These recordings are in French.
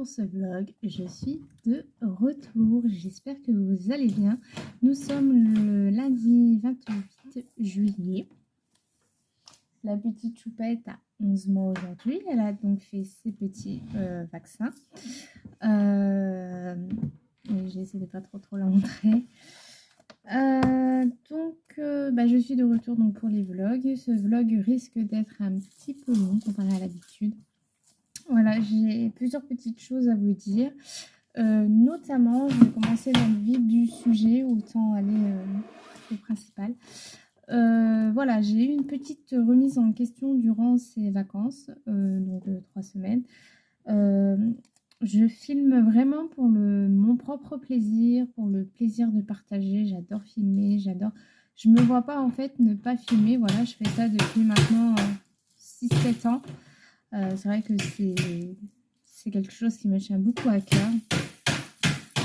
pour ce vlog, je suis de retour, j'espère que vous allez bien. Nous sommes le lundi 28 juillet. La petite choupette a 11 mois aujourd'hui, elle a donc fait ses petits vaccins. J'essaie de pas trop la montrer. Je suis de retour donc pour les vlogs. Ce vlog risque d'être un petit peu long comparé à l'habitude. Voilà, j'ai plusieurs petites choses à vous dire. Notamment, je vais commencer dans le vif du sujet, autant aller au principal. Voilà, j'ai eu une petite remise en question durant ces vacances, donc 3 semaines. Je filme vraiment pour mon propre plaisir, pour le plaisir de partager. J'adore filmer, j'adore. Je me vois pas en fait ne pas filmer. Voilà, je fais ça depuis maintenant 6-7 ans. C'est vrai que c'est quelque chose qui me tient beaucoup à cœur.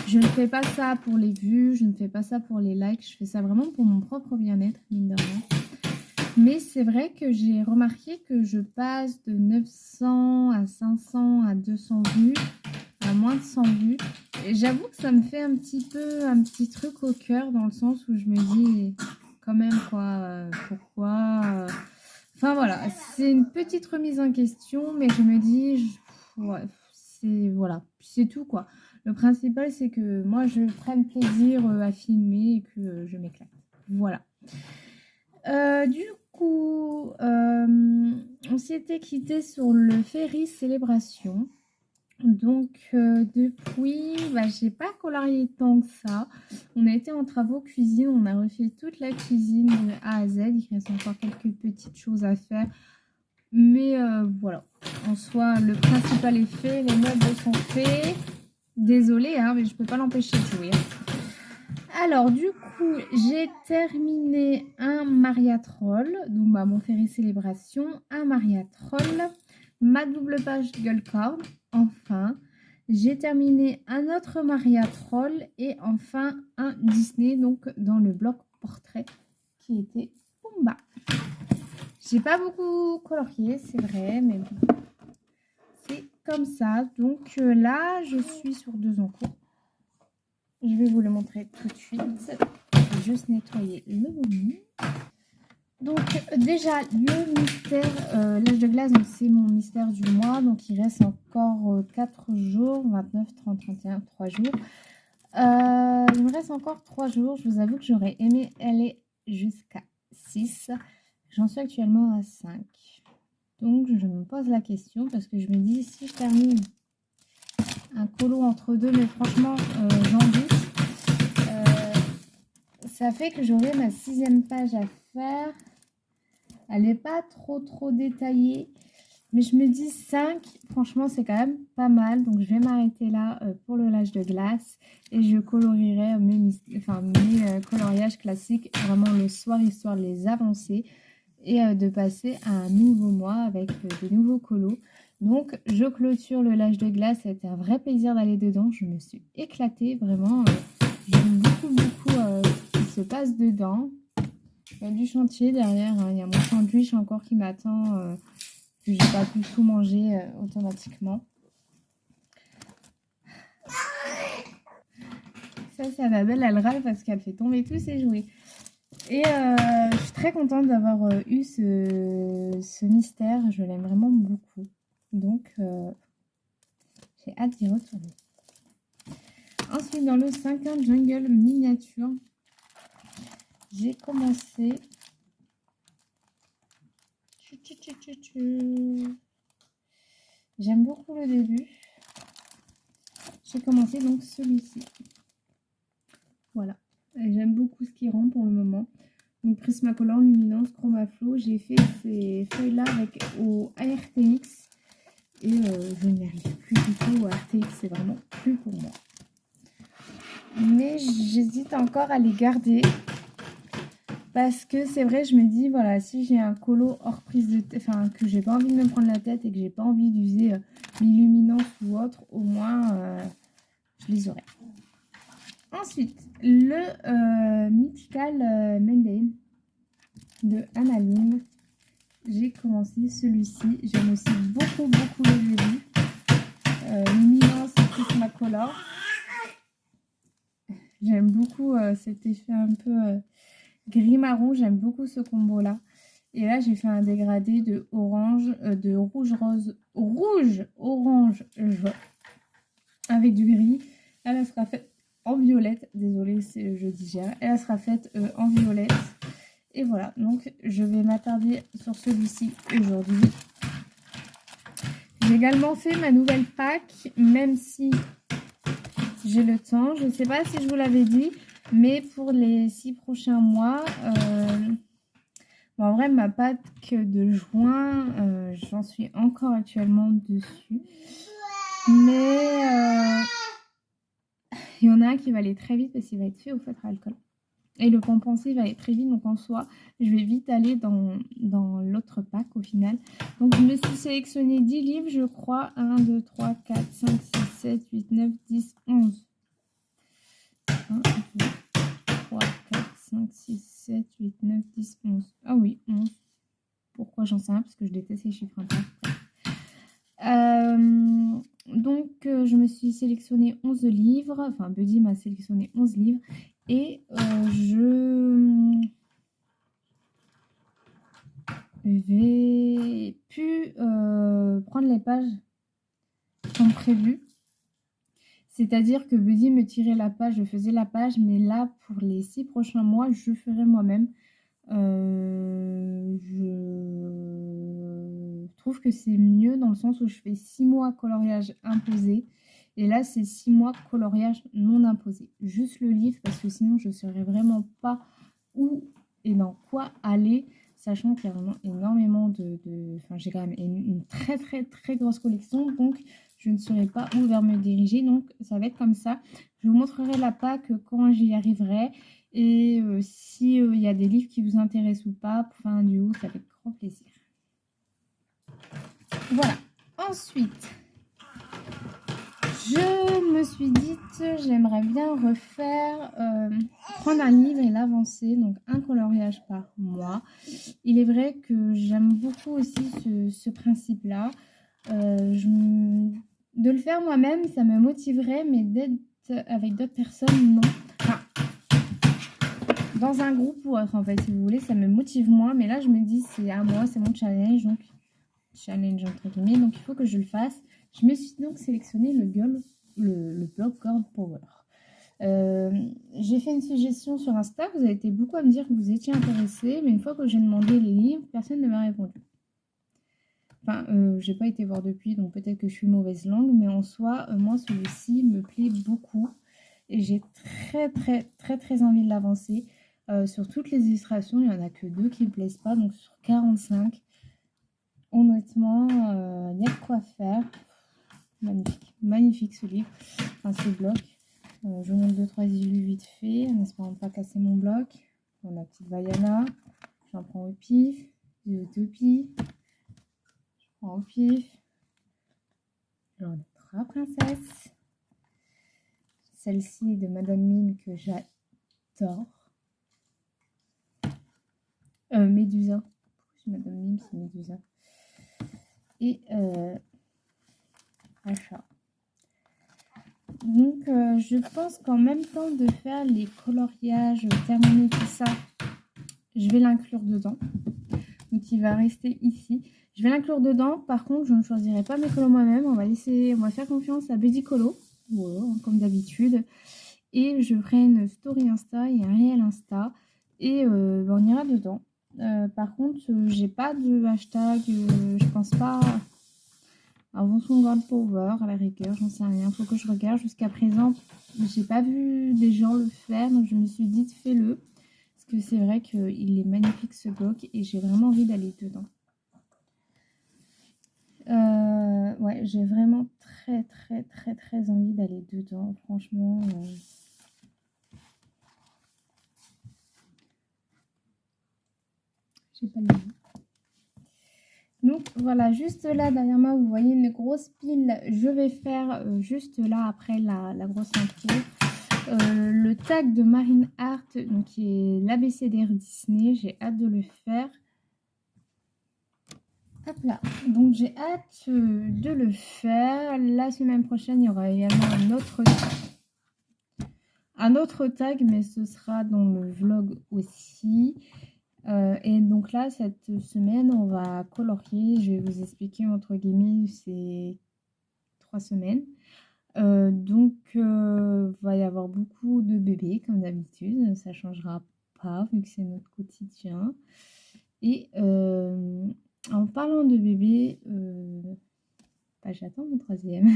Je ne fais pas ça pour les vues, je ne fais pas ça pour les likes. Je fais ça vraiment pour mon propre bien-être, mine de rien. Mais c'est vrai que j'ai remarqué que je passe de 900 à 500 à 200 vues, à moins de 100 vues. Et j'avoue que ça me fait un petit truc au cœur, dans le sens où je me dis, quand même, quoi, pourquoi Enfin voilà, c'est une petite remise en question, mais je me dis, ouais, c'est tout quoi. Le principal, c'est que moi, je prenne plaisir à filmer et que je m'éclate. Voilà. Du coup, on s'était quitté sur le ferry célébration. Donc depuis, j'ai pas colorié tant que ça. On a été en travaux cuisine, on a refait toute la cuisine de A à Z. Il reste encore quelques petites choses à faire. Mais voilà, en soi, le principal est fait, les meubles sont faits. Désolée, hein, mais je peux pas l'empêcher de jouer. Alors, du coup, j'ai terminé un Mariatroll, donc mon ferry célébration, un Mariatroll, ma double page Girl Card, enfin. J'ai terminé un autre Mariatroll et enfin un Disney, donc dans le bloc portrait qui était Pumba. J'ai pas beaucoup colorié, c'est vrai, mais bon, c'est comme ça. Donc là, je suis sur 2 en cours. Je vais vous le montrer tout de suite. Je vais juste nettoyer le volume. Donc déjà, le mystère, l'âge de glace, c'est mon mystère du mois. Donc il reste encore 4 jours, 29, 30, 31, 3 jours. Il me reste encore 3 jours. Je vous avoue que j'aurais aimé aller jusqu'à 6. J'en suis actuellement à 5. Donc je me pose la question parce que je me dis, si je termine un colo entre deux, mais franchement j'en doute, ça fait que j'aurai ma 6e page à faire. Elle n'est pas trop détaillée, mais je me dis 5, franchement c'est quand même pas mal. Donc je vais m'arrêter là pour le l'âge de glace et je colorierai mes coloriages classiques vraiment le soir, histoire de les avancer et de passer à un nouveau mois avec de nouveaux colos. Donc je clôture le l'âge de glace, ça a été un vrai plaisir d'aller dedans, je me suis éclatée vraiment. J'aime beaucoup ce qui se passe dedans. Il y a du chantier derrière, hein. Il y a mon sandwich encore qui m'attend, que j'ai pas pu tout manger automatiquement. Ça va belle, elle râle parce qu'elle fait tomber tous ses jouets. Et je suis très contente d'avoir eu ce mystère, je l'aime vraiment beaucoup. Donc j'ai hâte d'y retourner. Ensuite, dans le 5e jungle miniature, j'ai commencé. J'aime beaucoup le début. J'ai commencé donc celui-ci. Voilà. J'aime beaucoup ce qui rend pour le moment. Donc Prismacolor, Luminance, Chromaflow. J'ai fait ces feuilles-là au ARTX. Et je n'y arrive plus du tout au ARTX. C'est vraiment plus pour moi. Mais j'hésite encore à les garder. Parce que c'est vrai, je me dis, voilà, si j'ai un colo hors prise de tête, enfin, que j'ai pas envie de me prendre la tête et que j'ai pas envie d'user l'illuminance ou autre, au moins, je les aurai. Ensuite, le Mythical Mendane de Analine. J'ai commencé celui-ci. J'aime aussi beaucoup le début. Luminance incolore. J'aime beaucoup cet effet un peu gris-marron. J'aime beaucoup ce combo-là. Et là, j'ai fait un dégradé de orange, de rouge-rose, rouge-orange, jaune, avec du gris. Elle sera faite en violette. Désolée, je digère. Elle sera faite en violette. Et voilà, donc je vais m'attarder sur celui-ci aujourd'hui. J'ai également fait ma nouvelle pack, même si j'ai le temps. Je ne sais pas si je vous l'avais dit, mais pour les 6 prochains mois, bon, en vrai, ma pack de juin, j'en suis encore actuellement dessus. Mais il y en a un qui va aller très vite parce qu'il va être fait au feutre à alcool. Et le compensé va aller très vite, donc en soi, je vais vite aller dans l'autre pack au final. Donc je me suis sélectionné 10 livres, je crois. 1, 2, 3, 4, 5, 6, 7, 8, 9, 10, 11. 1, 2, 3, 4, 5, 6, 7, 8, 9, 10, 11. Ah oui, 11. Pourquoi j'en sais rien, parce que je déteste les chiffres impairs. Donc je me suis sélectionné 11 livres. Enfin, Buddy m'a sélectionné 11 livres. Et je vais plus prendre les pages comme prévu. C'est-à-dire que Buddy me tirait la page, je faisais la page, mais là, pour les 6 prochains mois, je ferai moi-même. Je trouve que c'est mieux dans le sens où je fais 6 mois coloriage imposé. Et là, c'est 6 mois coloriage non imposé. Juste le livre, parce que sinon, je ne saurais vraiment pas où et dans quoi aller. Sachant qu'il y a vraiment énormément Enfin, j'ai quand même une très, très, très grosse collection. Donc, je ne saurais pas où vers me diriger. Donc, ça va être comme ça. Je vous montrerai la pack quand j'y arriverai. Et si il y a des livres qui vous intéressent ou pas, pour faire un duo, ça fait grand plaisir. Voilà. Ensuite, je me suis dit, j'aimerais bien refaire, prendre un livre et l'avancer, donc un coloriage par mois. Il est vrai que j'aime beaucoup aussi ce principe-là. De le faire moi-même, ça me motiverait, mais d'être avec d'autres personnes, non. Enfin, dans un groupe ou autre, en fait, si vous voulez, ça me motive moins. Mais là, je me dis, c'est à moi, c'est mon challenge, donc challenge entre guillemets, donc il faut que je le fasse. Je me suis donc sélectionné le blog Girl Power. J'ai fait une suggestion sur Insta, vous avez été beaucoup à me dire que vous étiez intéressés, mais une fois que j'ai demandé les livres, personne ne m'a répondu. Enfin, j'ai pas été voir depuis, donc peut-être que je suis mauvaise langue, mais en soi, moi, celui-ci me plaît beaucoup. Et j'ai très, très, très, très envie de l'avancer. Sur toutes les illustrations, il n'y en a que 2 qui ne me plaisent pas, donc sur 45. Honnêtement, il y a de quoi faire. Magnifique, magnifique ce livre, enfin ce bloc. Je vous montre 2-3 illus vite fait, en espérant ne pas casser mon bloc. Bon, la petite Vaiana, j'en prends au pif. Utopie, je prends au pif. J'en ai 3 princesses. Celle-ci de Madame Mime que j'adore. Médusa. Madame Mime, c'est Médusa. Et achat. Donc je pense qu'en même temps de faire les coloriages, terminer tout ça, je vais l'inclure dedans. Donc il va rester ici. Je vais l'inclure dedans. Par contre, je ne choisirai pas mes colos moi-même. On va faire confiance à Buddy Colo. Voilà, comme d'habitude. Et je ferai une story Insta et un réel Insta. Et on ira dedans. Par contre, j'ai pas de hashtag. Je pense pas. Invention Girl Power à la rigueur, j'en sais rien. Faut que je regarde. Jusqu'à présent, j'ai pas vu des gens le faire. Donc je me suis dit, fais-le. Parce que c'est vrai qu'il est magnifique ce bloc. Et j'ai vraiment envie d'aller dedans. Ouais, j'ai vraiment très, très, très, très envie d'aller dedans. Franchement. J'ai pas le nom. Donc voilà, juste là derrière moi, vous voyez une grosse pile. Je vais faire juste là après la grosse intro. Le tag de Marine Hart, donc qui est l'ABCDR Disney. J'ai hâte de le faire. Hop là, donc j'ai hâte de le faire. La semaine prochaine, il y aura également un autre tag, mais ce sera dans le vlog aussi. Et donc là, cette semaine, on va colorier. Je vais vous expliquer entre guillemets ces 3 semaines. Donc, va y avoir beaucoup de bébés comme d'habitude. Ça changera pas vu que c'est notre quotidien. Et en parlant de bébé, bah, j'attends mon 3e.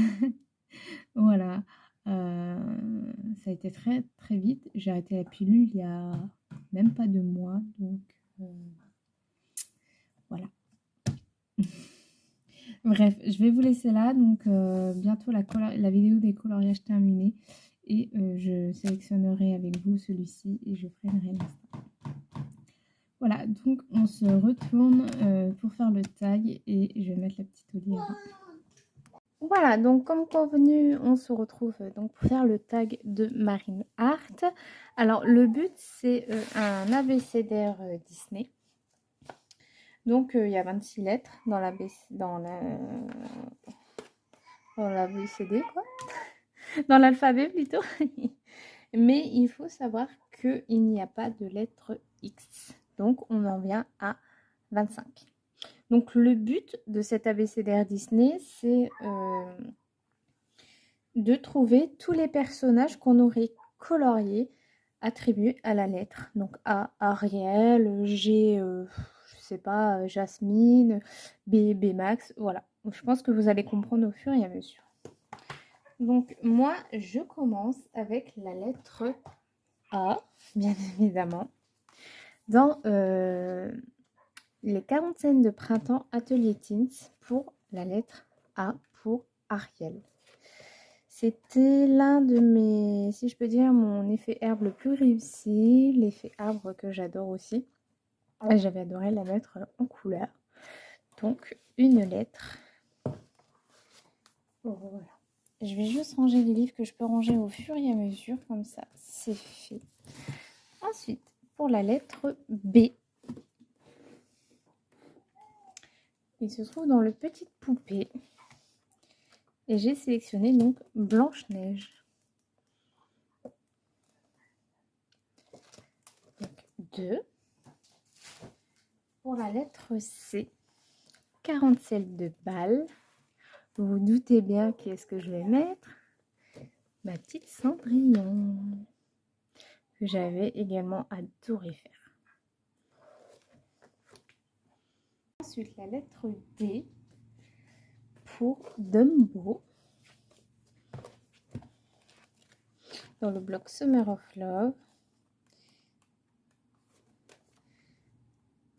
Voilà. Ça a été très très vite. J'ai arrêté la pilule il y a même pas 2 mois. Donc voilà. Bref, je vais vous laisser là. Donc bientôt la vidéo des coloriages terminée. Et je sélectionnerai avec vous celui-ci et je ferai une réalisation. Voilà, donc on se retourne pour faire le tag et je vais mettre la petite Olive. Voilà, donc comme convenu, on se retrouve donc pour faire le tag de Marine Art. Alors le but c'est un abécédaire Disney. Donc il y a 26 lettres dans l'ABCD quoi. Dans l'alphabet plutôt. Mais il faut savoir qu'il n'y a pas de lettre X. Donc on en vient à 25. Donc le but de cet abécédaire Disney, c'est de trouver tous les personnages qu'on aurait coloriés attribués à la lettre. Donc A, Ariel, G, je sais pas, Jasmine, B, Max, voilà. Donc, je pense que vous allez comprendre au fur et à mesure. Donc moi, je commence avec la lettre A, bien évidemment. Dans les 40 scènes de printemps Atelier Teens pour la lettre A pour Ariel. C'était l'un de mes, si je peux dire, mon effet herbe le plus réussi, l'effet arbre que j'adore aussi. J'avais adoré la mettre en couleur. Donc, une lettre. Voilà. Je vais juste ranger les livres que je peux ranger au fur et à mesure, comme ça, c'est fait. Ensuite, pour la lettre B, il se trouve dans le petite poupée. Et j'ai sélectionné donc Blanche-Neige. Donc 2. Pour la lettre C, 40 selles de balles. Vous vous doutez bien qu'est-ce que je vais mettre? Ma petite Cendrillon, que j'avais également adoré faire. Ensuite, la lettre D pour Dumbo. Dans le bloc Summer of Love.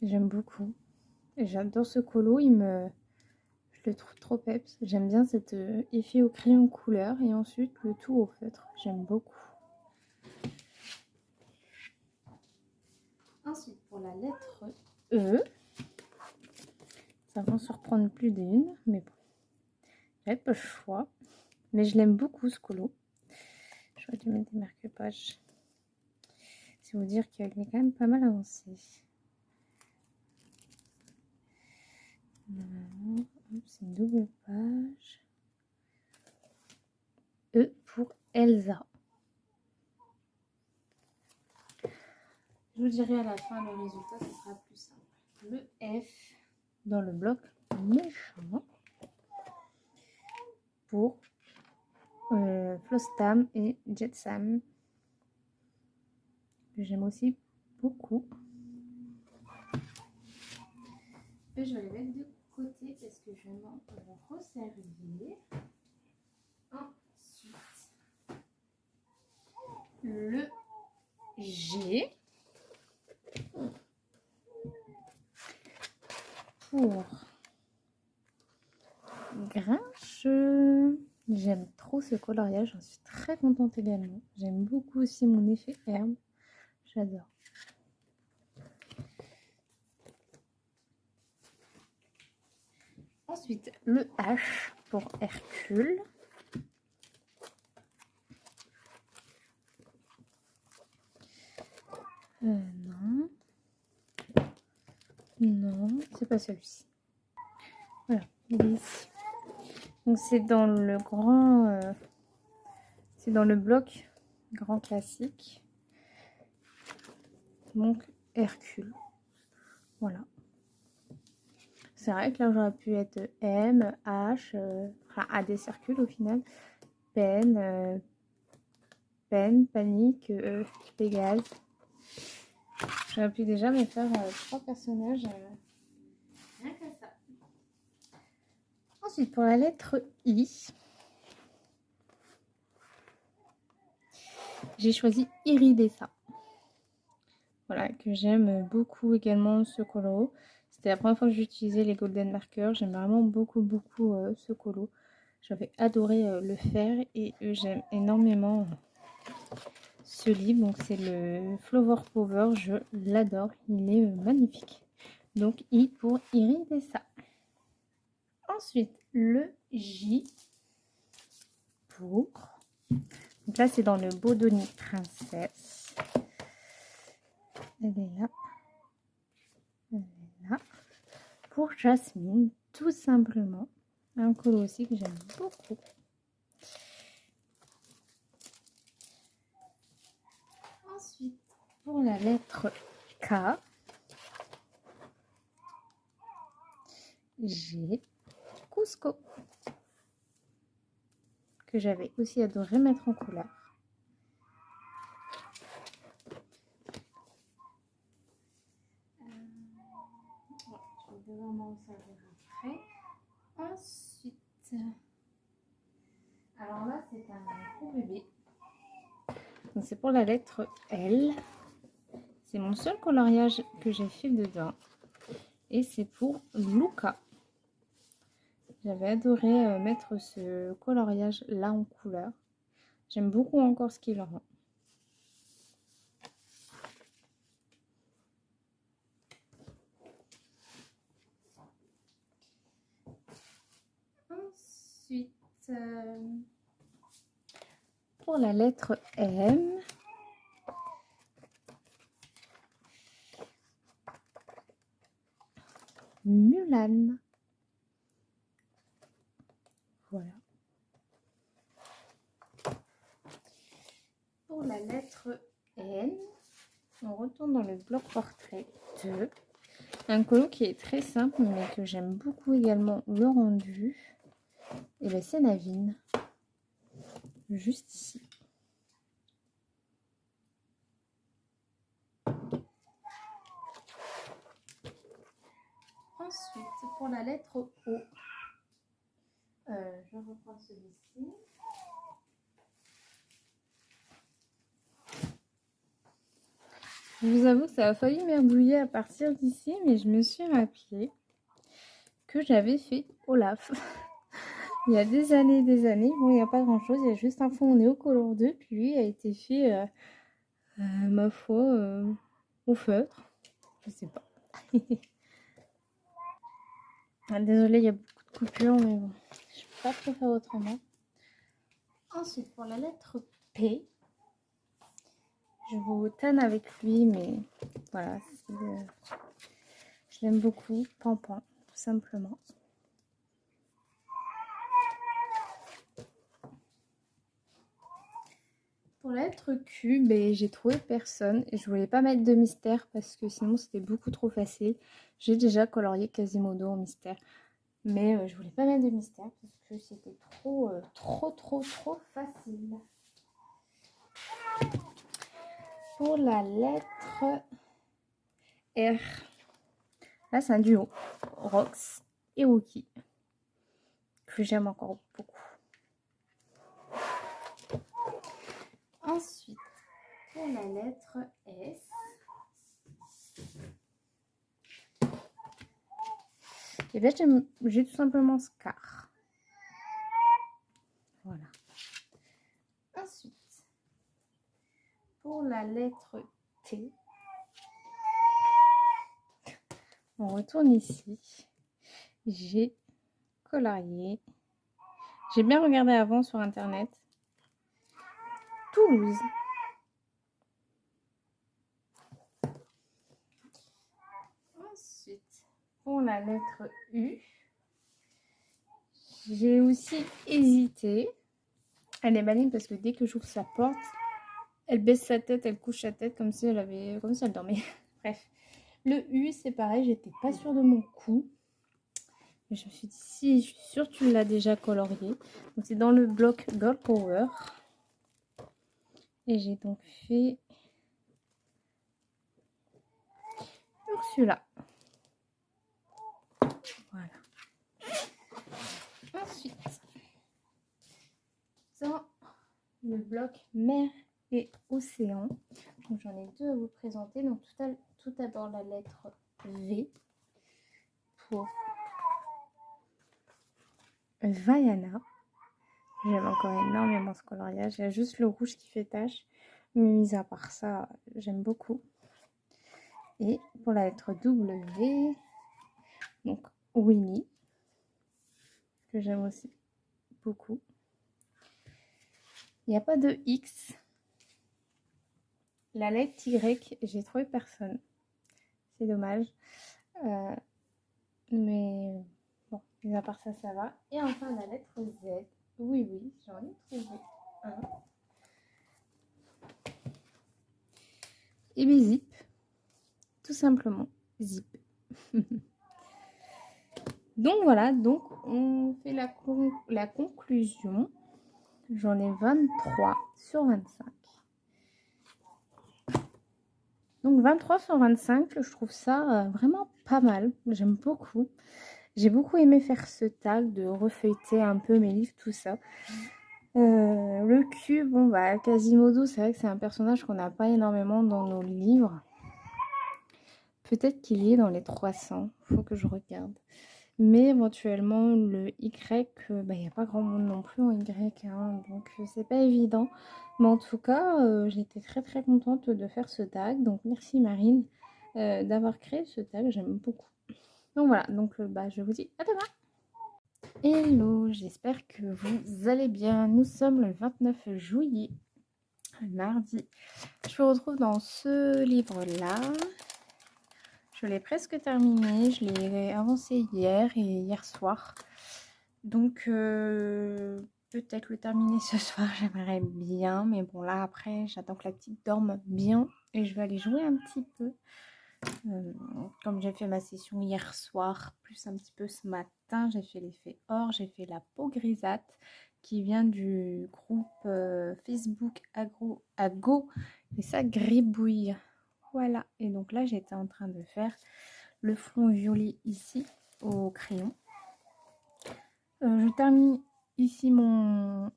J'aime beaucoup. J'adore ce colo, je le trouve trop peps. J'aime bien cet effet au crayon couleur et ensuite le tout au feutre. J'aime beaucoup. Ensuite, pour la lettre E, ça va en surprendre plus d'une, mais bon, j'avais pas le choix. Mais je l'aime beaucoup ce colo. J'aurais dû mettre des marque-pages. C'est vous dire qu'il est quand même pas mal avancé. C'est une double page. E pour Elsa. Je vous dirai à la fin le résultat, ce sera plus simple. Le F dans le bloc méchant pour Flostam et Jetsam. J'aime aussi beaucoup. Et je vais les mettre de côté parce que je vais m'en resservir. Ensuite, le G pour Grincheux. J'aime trop ce coloriage, j'en suis très contente également. J'aime beaucoup aussi mon effet herbe, j'adore. Ensuite, le H pour Hercule. Non. Non, c'est pas celui-ci. Voilà, il est ici. Donc c'est dans le grand, c'est dans le bloc grand classique. Donc Hercule. Voilà. C'est vrai que là j'aurais pu être M, H, enfin A des circules au final. Peine, peine, panique, Pégase. J'aurais pu déjà me faire 3 personnages. Rien que ça. Ensuite, pour la lettre I, j'ai choisi Iridessa. Voilà, que j'aime beaucoup également ce colo. C'était la première fois que j'utilisais les Golden Markers. J'aime vraiment beaucoup ce colo. J'avais adoré le faire et j'aime énormément ce livre. Donc c'est le Flower Power. Je l'adore. Il est magnifique. Donc I pour Iridessa. Ensuite, le J pour... Donc là, c'est dans le Bodoni Princesse. Elle est là. Elle est là. Pour Jasmine, tout simplement. Un colo aussi que j'aime beaucoup. Ensuite, pour la lettre K, j'ai Cusco, que j'avais aussi adoré mettre en couleur. Je vais devoir m'en servir après. Ensuite, alors là, c'est un gros bébé. Donc c'est pour la lettre L. C'est mon seul coloriage que j'ai fait dedans. Et c'est pour Luca. J'avais adoré mettre ce coloriage là en couleur. J'aime beaucoup encore ce qu'il rend. Ensuite, pour la lettre M, Mulan. Voilà. Pour la lettre N, on retourne dans le bloc portrait 2. Un colo qui est très simple, mais que j'aime beaucoup également le rendu. Et bien c'est Navine. Juste ici. Ensuite, pour la lettre O, je reprends celui-ci. Je vous avoue que ça a failli merdouiller à partir d'ici, mais je me suis rappelé que j'avais fait Olaf. Il y a des années, bon, il n'y a pas grand-chose, il y a juste un fond néocolor 2, puis lui a été fait, ma foi, au feutre. Je sais pas. Désolée, il y a beaucoup de coupures, mais bon, je peux pas trop faire autrement. Ensuite, pour la lettre P, je vous tanne avec lui, mais voilà, je l'aime beaucoup, Pampan, tout simplement. Pour la lettre Q, ben, j'ai trouvé personne et je voulais pas mettre de mystère parce que sinon c'était beaucoup trop facile. J'ai déjà colorié Quasimodo en mystère, mais je voulais pas mettre de mystère parce que c'était trop facile. Pour la lettre R, là c'est un duo, Rox et Wookie, que j'aime encore beaucoup. Ensuite, pour la lettre S, et bien j'ai tout simplement Scar. Voilà. Ensuite, pour la lettre T, on retourne ici. J'ai colorié. J'ai bien regardé avant sur internet. Toulouse. Ensuite, pour la lettre U, j'ai aussi hésité. Elle est maligne parce que dès que j'ouvre sa porte, elle baisse sa tête, elle couche sa tête comme si elle dormait. Bref. Le U, c'est pareil, j'étais pas sûre de mon coup. Mais je me suis dit, si, je suis sûre que tu l'as déjà colorié. Donc c'est dans le bloc Girl Power. Et j'ai donc fait Ursula. Voilà. Ensuite, dans le bloc mer et océan. Donc j'en ai deux à vous présenter. Donc tout d'abord la lettre V pour Vaiana. J'aime encore énormément ce coloriage. Il y a juste le rouge qui fait tache. Mais mis à part ça, j'aime beaucoup. Et pour la lettre W, donc Winnie, que j'aime aussi beaucoup. Il n'y a pas de X. La lettre Y, j'ai trouvé personne. C'est dommage. Mais bon, mis à part ça, ça va. Et enfin la lettre Z. Oui, j'en ai trouvé un. Et mes zip. Tout simplement, zip. Donc voilà, donc on fait la conclusion. J'en ai 23 sur 25. Donc 23 sur 25, je trouve ça vraiment pas mal. J'aime beaucoup. J'ai beaucoup aimé faire ce tag, de refeuilleter un peu mes livres, tout ça. Le cube, bon bah Quasimodo, c'est vrai que c'est un personnage qu'on n'a pas énormément dans nos livres. Peut-être qu'il y est dans les 300, faut que je regarde. Mais éventuellement le Y, il n'y a pas grand monde non plus en Y, hein, donc c'est pas évident. Mais en tout cas, j'étais très très contente de faire ce tag. Donc merci Marine d'avoir créé ce tag, j'aime beaucoup. Donc voilà, donc je vous dis à demain. Hello, j'espère que vous allez bien. Nous sommes le 29 juillet, mardi. Je vous retrouve dans ce livre-là. Je l'ai presque terminé, je l'ai avancé hier et hier soir. Donc peut-être le terminer ce soir, j'aimerais bien. Mais bon là après, j'attends que la petite dorme bien et je vais aller jouer un petit peu. Comme j'ai fait ma session hier soir, plus un petit peu ce matin, j'ai fait l'effet or, j'ai fait la peau grisâtre qui vient du groupe Facebook Ago et ça gribouille. Voilà, et donc là j'étais en train de faire le fond violet ici au crayon. Je termine ici mes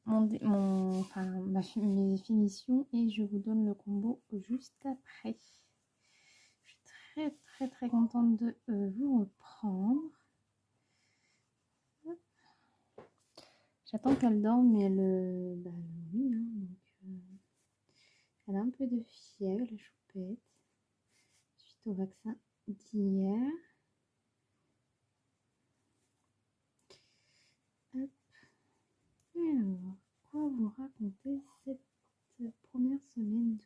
finitions et je vous donne le combo juste après. Très contente de vous reprendre. J'attends qu'elle dorme, mais oui, hein, donc, elle a un peu de fièvre, la choupette, suite au vaccin d'hier. Hop. Alors, quoi vous raconter cette première semaine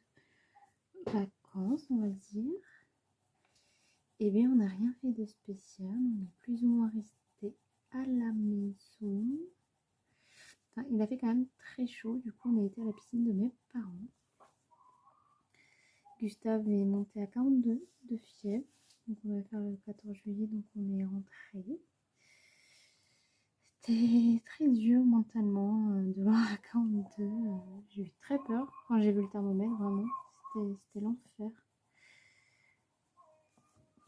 de vacances, on va dire? Eh bien, on n'a rien fait de spécial. On est plus ou moins resté à la maison. Enfin, il a fait quand même très chaud. Du coup, on a été à la piscine de mes parents. Gustave est monté à 42 de fièvre. Donc, on va faire le 14 juillet. Donc, on est rentré. C'était très dur mentalement de voir à 42. J'ai eu très peur quand j'ai vu le thermomètre. Vraiment, c'était l'enfer.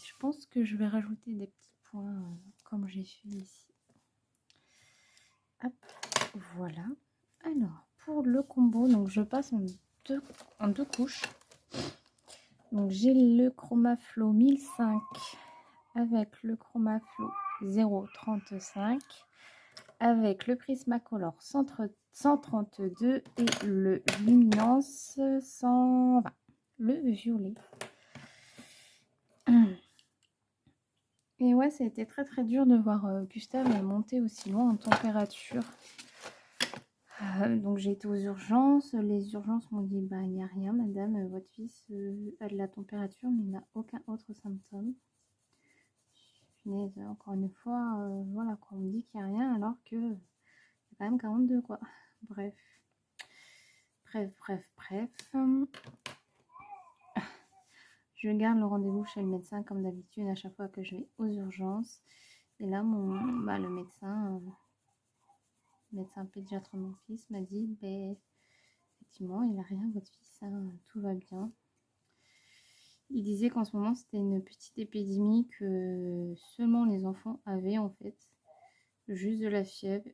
Je pense que je vais rajouter des petits points comme j'ai fait ici. Hop, voilà. Alors, pour le combo, donc je passe en deux couches. Donc j'ai le Chromaflow 1005 avec le Chromaflow 0,35 avec le Prismacolor 132 et le Luminance 120, le violet. Et ouais, ça a été très dur de voir Gustave monter aussi loin en température. Donc j'ai été aux urgences. Les urgences m'ont dit il n'y a rien madame, votre fils a de la température mais il n'a aucun autre symptôme. punaise, encore une fois, voilà quoi, on me dit qu'il n'y a rien alors que il y a quand même 42 quoi. Bref. Bref. Je garde le rendez-vous chez le médecin comme d'habitude à chaque fois que je vais aux urgences. Et là, le médecin pédiatre de mon fils m'a dit, effectivement, il n'a rien, votre fils, hein, tout va bien. Il disait qu'en ce moment, c'était une petite épidémie que seulement les enfants avaient en fait. Juste de la fièvre,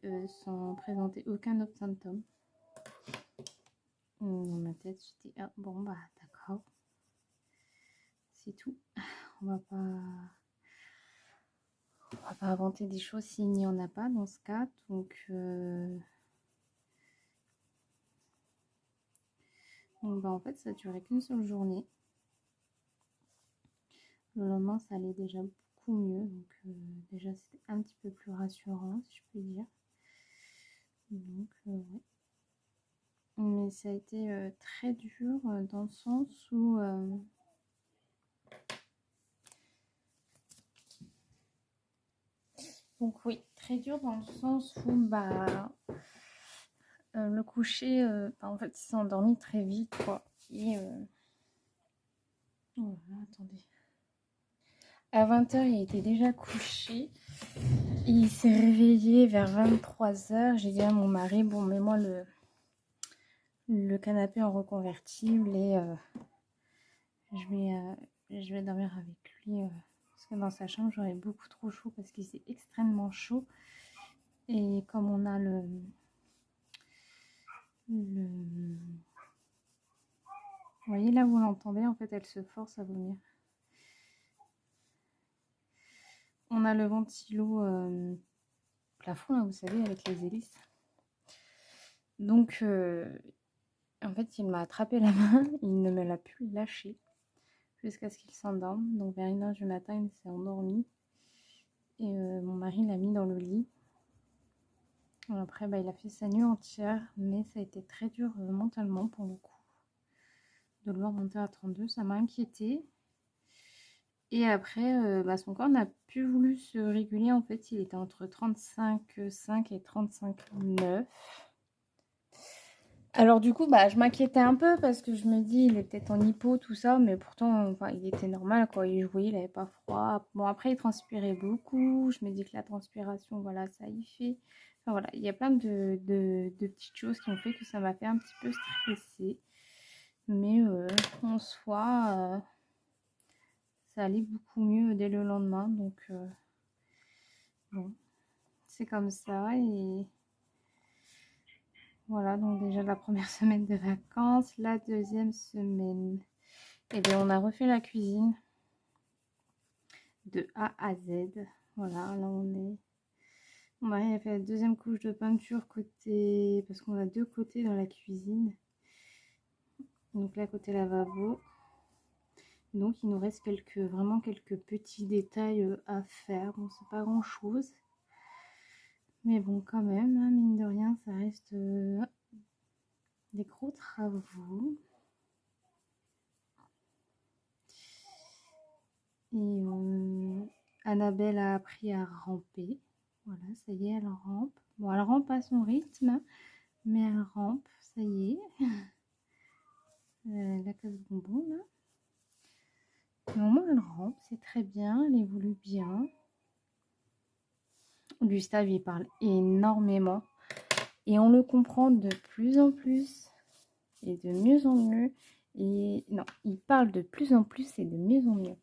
sans présenter aucun autre symptôme. Dans ma tête, j'étais, ah bon, bah d'accord. C'est tout. On va pas inventer des choses s'il n'y en a pas dans ce cas. Donc en fait, ça a duré qu'une seule journée. Le lendemain, ça allait déjà beaucoup mieux. Donc déjà, c'était un petit peu plus rassurant, si je puis dire. Donc, ouais. Mais ça a été très dur dans le sens où... Donc oui, très dur dans le sens où le coucher, en fait, il s'est endormi très vite, quoi. Et oh là, attendez. À 20h, il était déjà couché. Il s'est réveillé vers 23h. J'ai dit à mon mari, bon, mets-moi le canapé en reconvertible et je vais dormir avec lui. Parce que dans sa chambre, j'aurais beaucoup trop chaud parce qu'il c'est extrêmement chaud. Et comme on a vous voyez là, vous l'entendez, en fait, elle se force à vomir. On a le ventilo plafond, là, vous savez, avec les hélices. Donc, en fait, il m'a attrapé la main, il ne me l'a plus lâché jusqu'à ce qu'il s'endorme. Donc, vers 1h du matin, il s'est endormi. Et mon mari l'a mis dans le lit. Après, il a fait sa nuit entière, mais ça a été très dur mentalement pour le coup. De le voir monter à 32, ça m'a inquiétée. Et après, son corps n'a plus voulu se réguler. En fait, il était entre 35,5 et 35,9. Alors du coup, je m'inquiétais un peu parce que je me dis, il est peut-être en hypo, tout ça, mais pourtant, il était normal, quoi. Il jouait, il n'avait pas froid. Bon, après, il transpirait beaucoup. Je me dis que la transpiration, voilà, ça y fait. Enfin, voilà, il y a plein de petites choses qui ont fait que ça m'a fait un petit peu stresser. Mais en soi, ça allait beaucoup mieux dès le lendemain. Donc, bon, c'est comme ça. Et voilà, donc déjà la première semaine de vacances. La deuxième semaine, eh bien, on a refait la cuisine de A à Z. Voilà, là on est... Mon mari a fait la deuxième couche de peinture côté... Parce qu'on a deux côtés dans la cuisine. Donc là, côté lavabo. Donc il nous reste vraiment quelques petits détails à faire. Bon, c'est pas grand chose. Mais bon, quand même, hein, mine de rien, ça reste des gros travaux. Et Annabelle a appris à ramper. Voilà, ça y est, elle rampe. Bon, elle rampe à son rythme, mais elle rampe, ça y est. La casse-bonbon, là. Mais au moins, elle rampe, c'est très bien, elle évolue bien. Gustave, il parle énormément. Et on le comprend de plus en plus et de mieux en mieux. Et non, il parle de plus en plus et de mieux en mieux.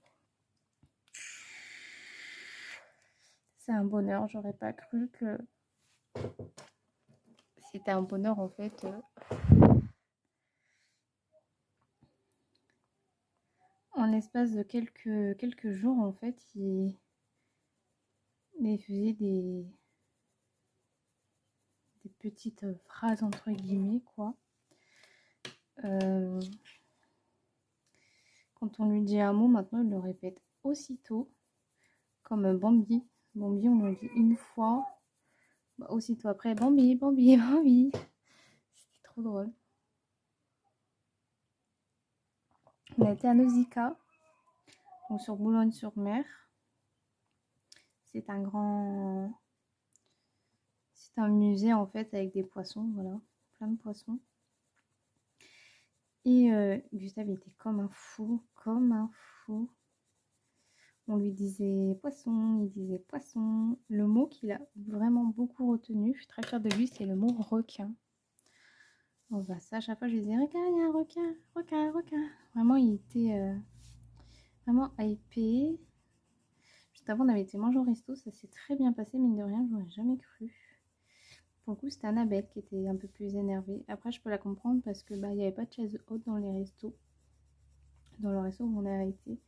C'est un bonheur, j'aurais pas cru que c'était un bonheur en fait. En l'espace de quelques jours, en fait, il faisait des petites phrases entre guillemets, quoi. Quand on lui dit un mot, maintenant, il le répète aussitôt, comme Bambi. Bambi, on le dit une fois, aussitôt après, Bambi, Bambi, Bambi. C'était trop drôle. On a été à Nausicaa, donc sur Boulogne-sur-Mer. C'est un musée en fait avec des poissons, voilà, plein de poissons. Et Gustave était comme un fou, comme un fou. On lui disait poisson, il disait poisson. Le mot qu'il a vraiment beaucoup retenu, je suis très fière de lui, c'est le mot requin. On va ça, à chaque fois je lui disais requin, il y a un requin, requin, requin. Vraiment, il était vraiment hypé. Juste avant, on avait été manger au resto, ça s'est très bien passé, mine de rien, je n'aurais jamais cru. Pour le coup, c'était Annabelle qui était un peu plus énervée. Après, je peux la comprendre parce que il n'y avait pas de chaise haute dans les restos. Dans le resto où on a été.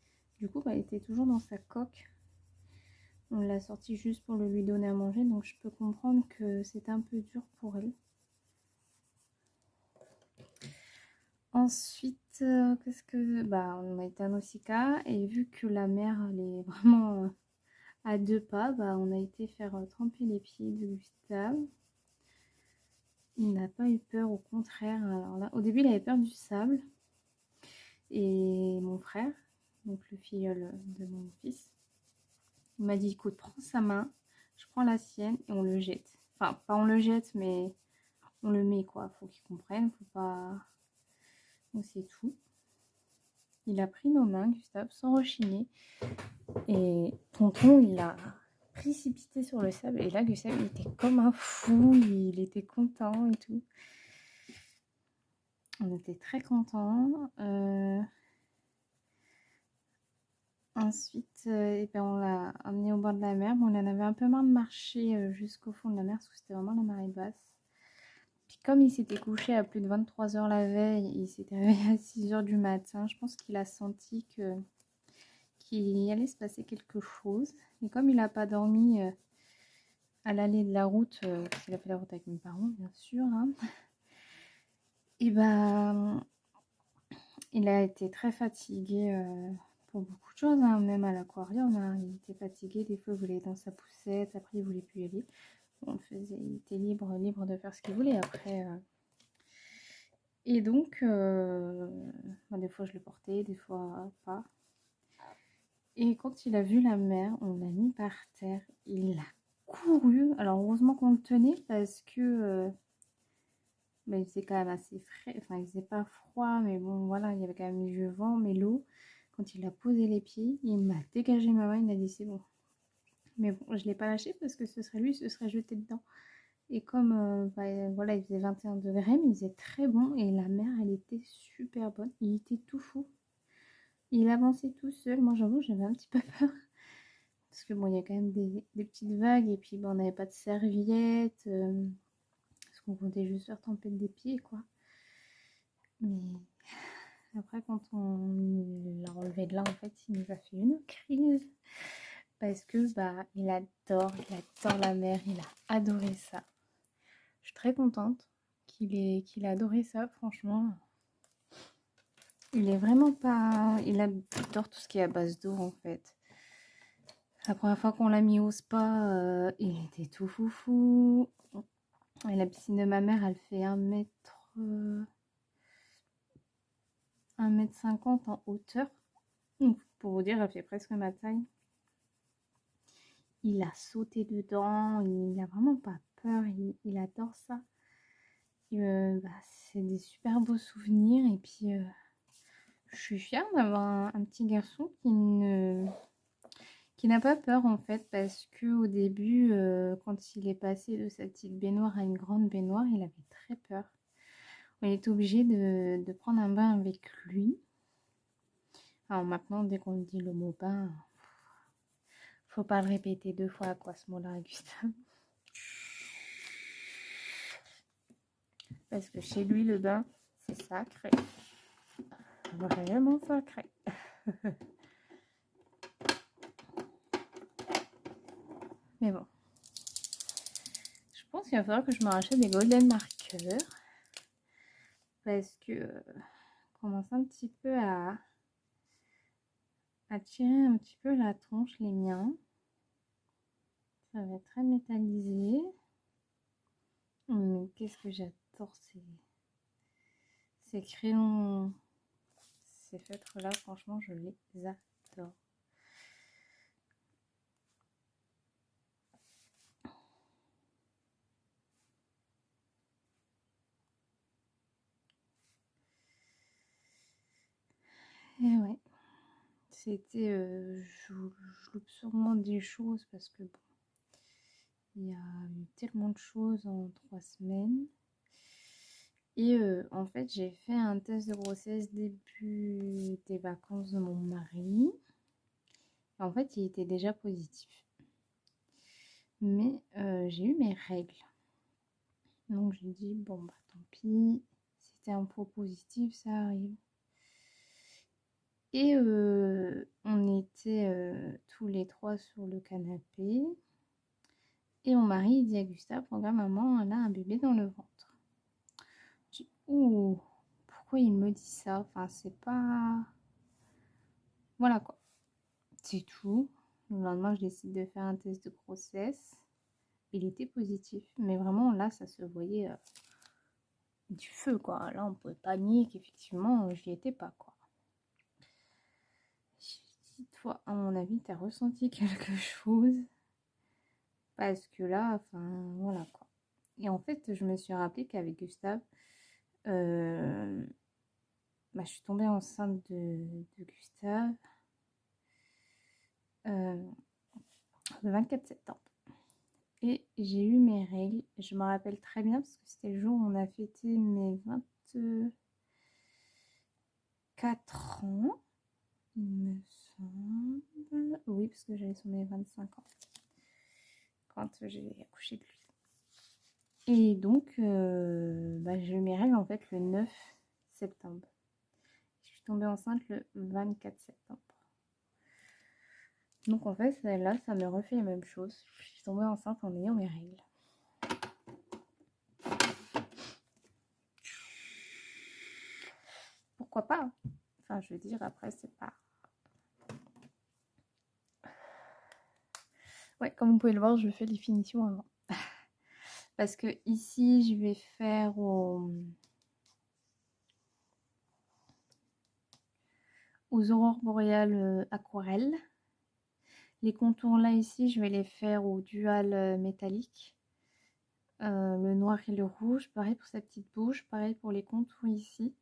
Du coup, elle était toujours dans sa coque. On l'a sortie juste pour le lui donner à manger. Donc, je peux comprendre que c'était un peu dur pour elle. Ensuite, qu'est-ce que... on a été à Nausicaa. Et vu que la mer, elle est vraiment à 2 pas, on a été faire tremper les pieds de Gustave. Il n'a pas eu peur, au contraire. Alors là, au début, il avait peur du sable. Et mon frère, donc le filleul de mon fils, il m'a dit écoute, prends sa main, je prends la sienne et on le jette. Enfin, pas on le jette, mais on le met quoi. Faut qu'il comprenne, faut pas. Donc c'est tout. Il a pris nos mains, Gustave, sans rechigner. Et tonton, il a précipité sur le sable. Et là, Gustave, il était comme un fou. Il était content et tout. On était très contents. Ensuite, on l'a emmené au bord de la mer. Bon, il en avait un peu marre de marcher jusqu'au fond de la mer parce que c'était vraiment la marée basse. Puis comme il s'était couché à plus de 23 h la veille, il s'était réveillé à 6 h du matin, je pense qu'il a senti qu'il allait se passer quelque chose. Et comme il n'a pas dormi à l'aller de la route, parce qu'il a fait la route avec mes parents, bien sûr, hein, et il a été très fatigué pour beaucoup de choses, hein, même à l'aquarium. Hein, il était fatigué, des fois il voulait aller dans sa poussette, après il voulait plus y aller. Il était libre de faire ce qu'il voulait après. Et donc, des fois je le portais, des fois pas. Et quand il a vu la mer, on l'a mis par terre. Il a couru. Alors heureusement qu'on le tenait parce que il faisait quand même assez frais. Enfin, il faisait pas froid, mais bon, voilà, il y avait quand même du vent. Mais l'eau, quand il a posé les pieds, il m'a dégagé ma main. Il a dit c'est bon. Mais bon, je ne l'ai pas lâché parce que ce serait lui, se serait jeté dedans. Et comme voilà, il faisait 21 degrés, mais il faisait très bon. Et la mer, elle était super bonne. Il était tout fou. Il avançait tout seul. Moi, j'avoue, j'avais un petit peu peur. Parce que bon, il y a quand même des petites vagues. Et puis, on n'avait pas de serviette. Parce qu'on comptait juste faire tremper des pieds, quoi. Mais après, quand on l'a enlevé de là, en fait, il nous a fait une crise. Parce que, il adore la mer. Il a adoré ça. Je suis très contente qu'il ait adoré ça, franchement. Il est vraiment pas... Il adore tout ce qui est à base d'eau, en fait. La première fois qu'on l'a mis au spa, il était tout foufou. Et la piscine de ma mère, elle fait 1,50 m en hauteur. Donc, pour vous dire, elle fait presque ma taille. Il a sauté dedans. Il n'a vraiment pas peur. Il adore ça. C'est des super beaux souvenirs. Et puis... je suis fière d'avoir un petit garçon qui n'a pas peur en fait, parce que au début, quand il est passé de sa petite baignoire à une grande baignoire, il avait très peur. On était obligé de prendre un bain avec lui. Alors maintenant, dès qu'on dit le mot bain, faut pas le répéter 2 fois à quoi ce mot-là, Gustave. Parce que chez lui, le bain, c'est sacré. Vraiment sacré. Mais bon. Je pense qu'il va falloir que je me rachète des golden markers. Parce que commence un petit peu à tirer un petit peu la tronche, les miens. Ça va être très métallisé. Mais qu'est-ce que j'adore ces crayons, ces feutres là, franchement je les adore. Et ouais, c'était... je loupe sûrement des choses parce que bon, il y a eu tellement de choses en 3 semaines. Et en fait, j'ai fait un test de grossesse début des vacances de mon mari. En fait, il était déjà positif. Mais j'ai eu mes règles. Donc j'ai dit, bon bah tant pis, c'était un faux positif, ça arrive. Et on était tous les trois sur le canapé. Et mon mari il dit à Gustave, regarde maman, elle a un bébé dans le ventre. Je dis, ouh, pourquoi il me dit ça? Enfin, c'est pas... Voilà quoi, c'est tout. Le lendemain, je décide de faire un test de grossesse. Il était positif. Mais vraiment, là, ça se voyait du feu, quoi. Là, on pouvait pas nier qu'effectivement, j'y étais pas, quoi. Je dis, toi, à mon avis, t'as ressenti quelque chose. Parce que là, enfin, voilà, quoi. Et en fait, je me suis rappelé qu'avec Gustave, euh, bah, je suis tombée enceinte de Gustave euh, le 24 septembre. Et j'ai eu mes règles. Je me rappelle très bien parce que c'était le jour où on a fêté mes 24 ans, il me semble. Oui, parce que j'allais sur mes 25 ans quand j'ai accouché de lui. Et donc, bah, j'ai eu mes règles en fait le 9 septembre. Je suis tombée enceinte le 24 septembre. Donc en fait, là, ça me refait la même chose. Je suis tombée enceinte en ayant mes règles. Pourquoi pas? Enfin, je veux dire, après, c'est pas... Ouais, comme vous pouvez le voir, je fais les finitions avant. Parce que ici, je vais faire aux aurores boréales aquarelles. Les contours là, ici, je vais les faire au dual métallique. Le noir et le rouge, pareil pour sa petite bouche, pareil pour les contours ici.